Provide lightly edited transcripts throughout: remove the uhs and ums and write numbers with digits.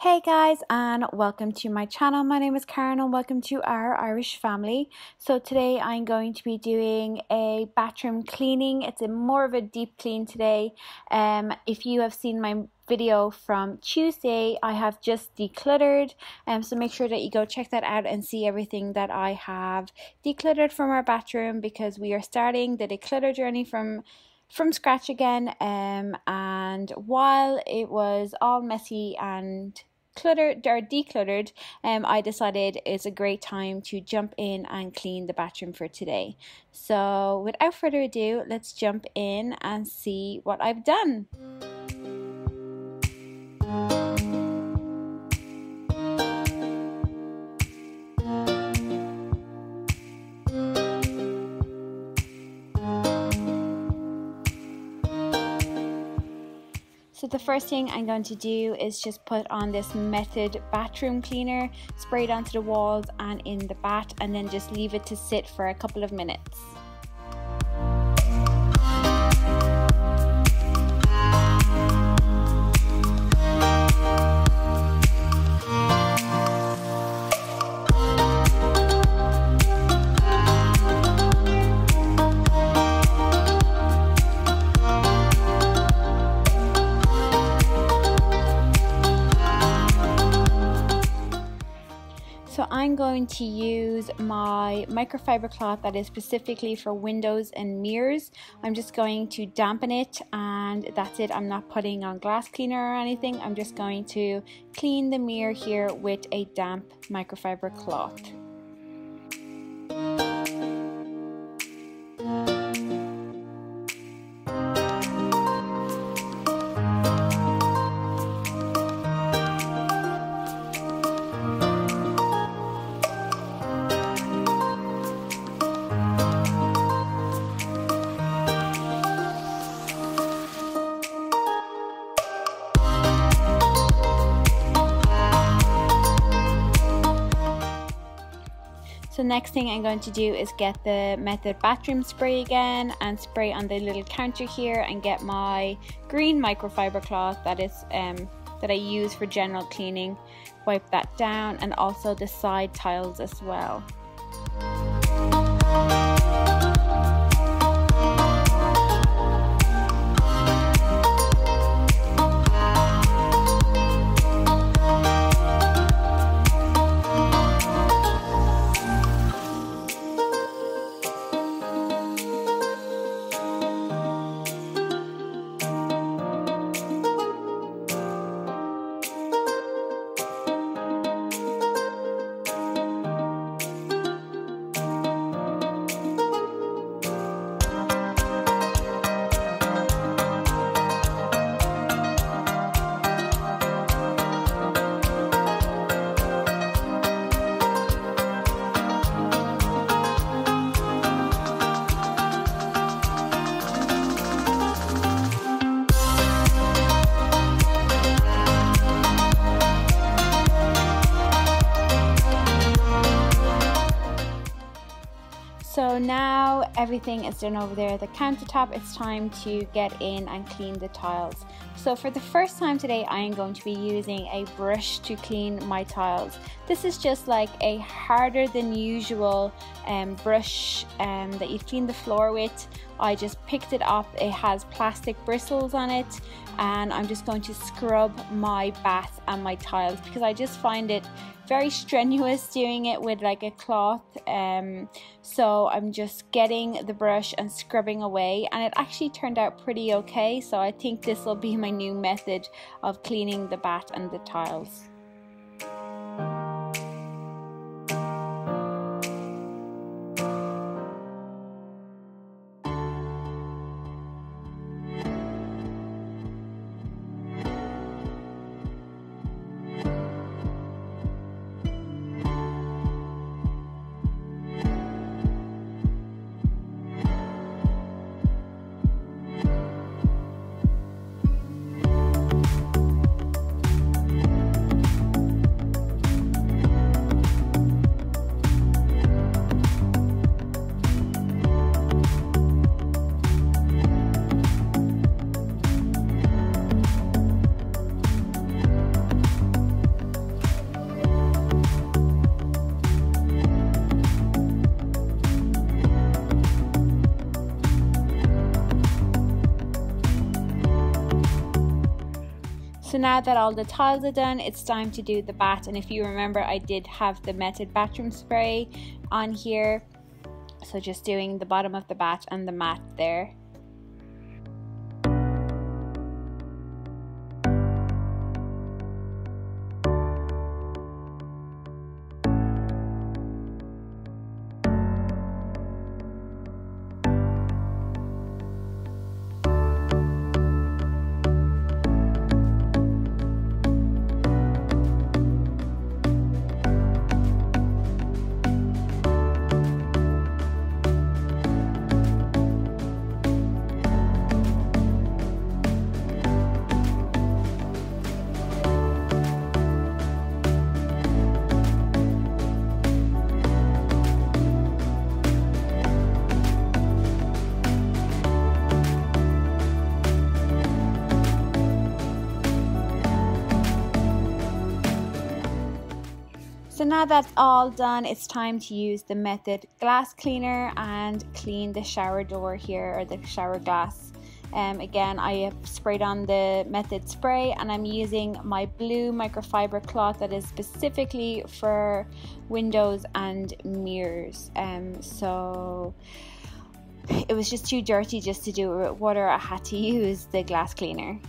Hey guys, and welcome to my channel. My name is Karen and welcome to our Irish family. So today I'm going to be doing a bathroom cleaning. It's more of a deep clean today. If you have seen my video from Tuesday, I have just decluttered, so make sure that you go check that out and see everything that I have decluttered from our bathroom, because we are starting the declutter journey from scratch again. And while it was all messy and cluttered or decluttered, I decided it's a great time to jump in and clean the bathroom for today. So without further ado, let's jump in and see what I've done. So the first thing I'm going to do is just put on this Method bathroom cleaner, spray it onto the walls and in the bath, and then just leave it to sit for a couple of minutes. So I'm going to use my microfiber cloth that is specifically for windows and mirrors. I'm just going to dampen it and that's it. I'm not putting on glass cleaner or anything. I'm just going to clean the mirror here with a damp microfiber cloth. So next thing I'm going to do is get the Method bathroom spray again and spray on the little counter here, and get my green microfiber cloth that is that I use for general cleaning, wipe that down, and also the side tiles as well. So now everything is done over there, the countertop, it's time to get in and clean the tiles. So for the first time today, I am going to be using a brush to clean my tiles. This is just like a harder than usual brush that you clean the floor with. I just picked it up, it has plastic bristles on it, and I'm just going to scrub my bath and my tiles because I just find it very strenuous doing it with like a cloth. So I'm just getting the brush and scrubbing away, and it actually turned out pretty okay. So I think this will be my new method of cleaning the bath and the tiles. So now that all the tiles are done, it's time to do the bat. And if you remember, I did have the Method bathroom spray on here. So just doing the bottom of the bat and the mat there. So now that's all done, it's time to use the Method glass cleaner and clean the shower door here, or the shower glass. Again, I have sprayed on the Method spray, and I'm using my blue microfiber cloth that is specifically for windows and mirrors. So it was just too dirty just to do it with water. I had to use the glass cleaner.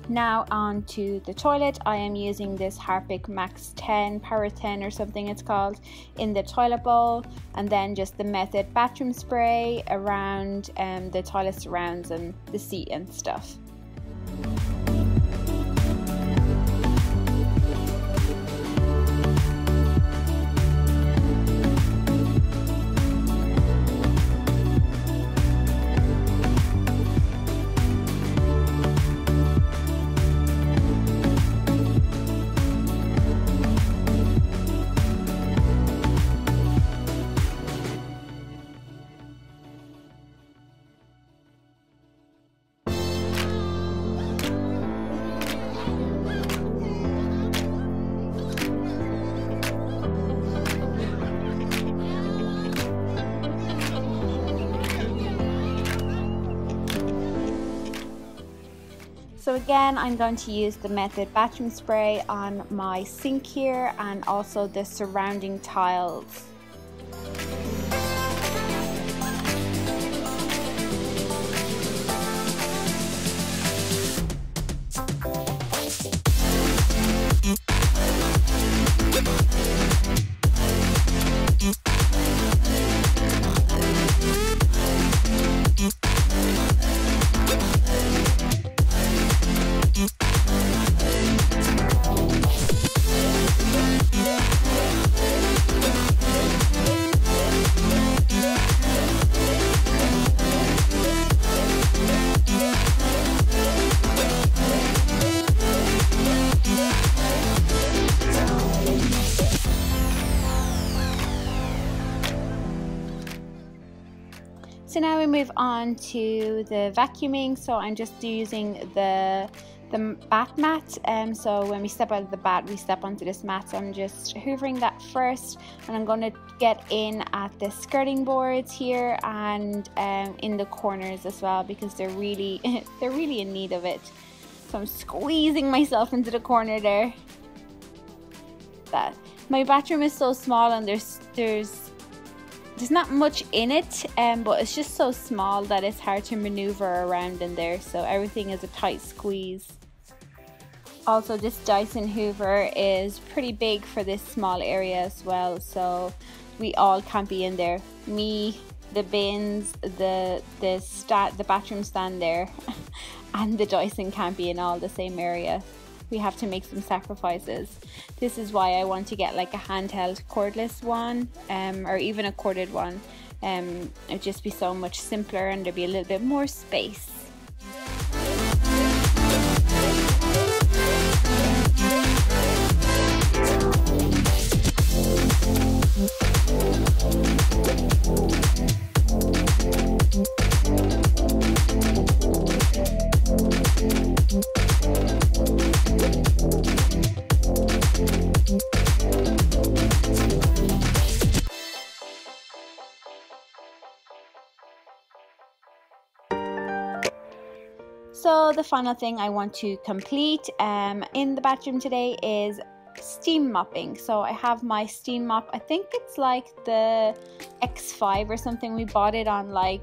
Now on to the toilet. I am using this Harpic Max 10, Power 10 or something it's called, in the toilet bowl, and then just the Method bathroom spray around the toilet surrounds and the seat and stuff. So again, I'm going to use the Method bathroom spray on my sink here and also the surrounding tiles. So now we move on to the vacuuming. So I'm just using the bath mat. So when we step out of the bath, we step onto this mat. So I'm just hoovering that first, and I'm going to get in at the skirting boards here and in the corners as well, because they're really in need of it. So I'm squeezing myself into the corner there. That my bathroom is so small, and there's not much in it, but it's just so small that it's hard to maneuver around in there, so everything is a tight squeeze. Also, this Dyson Hoover is pretty big for this small area as well, so we all can't be in there. Me, the bins, the bathroom stand there and the Dyson can't be in all the same area. We have to make some sacrifices. This is why I want to get like a handheld cordless one, or even a corded one. It'd just be so much simpler, and there'd be a little bit more space. So the final thing I want to complete in the bathroom today is steam mopping. So I have my steam mop. I think it's like the X5 or something. We bought it on like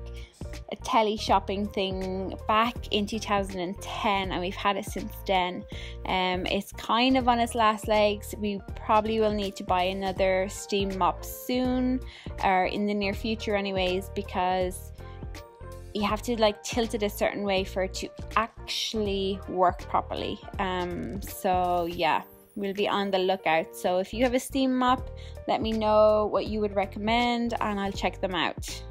a tele shopping thing back in 2010, and we've had it since then. It's kind of on its last legs. We probably will need to buy another steam mop soon, or in the near future anyways, because you have to like tilt it a certain way for it to actually work properly. So yeah, we'll be on the lookout. So if you have a steam mop, let me know what you would recommend and I'll check them out.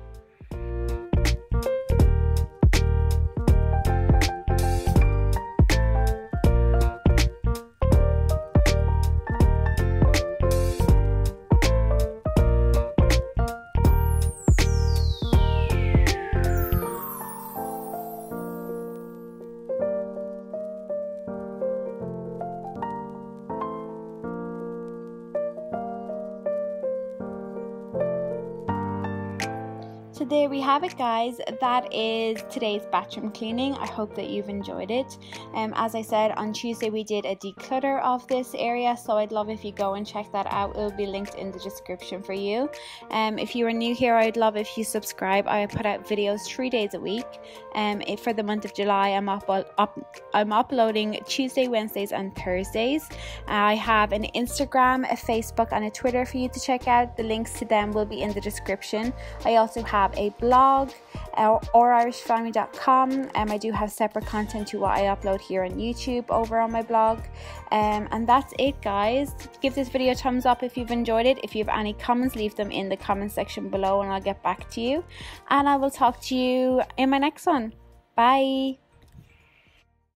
So there we have it, guys. That is today's bathroom cleaning. I hope that you've enjoyed it. As I said, on Tuesday we did a declutter of this area, so I'd love if you go and check that out. It will be linked in the description for you. If you are new here, I'd love if you subscribe. I put out videos 3 days a week. For the month of July, I'm uploading Tuesday, Wednesdays and Thursdays. I have an Instagram, a Facebook and a Twitter for you to check out. The links to them will be in the description. I also have a blog, orIrishFamily.com. I do have separate content to what I upload here on YouTube over on my blog. And that's it, guys. Give this video a thumbs up if you've enjoyed it. If you have any comments, leave them in the comment section below and I'll get back to you. And I will talk to you in my next one. Bye.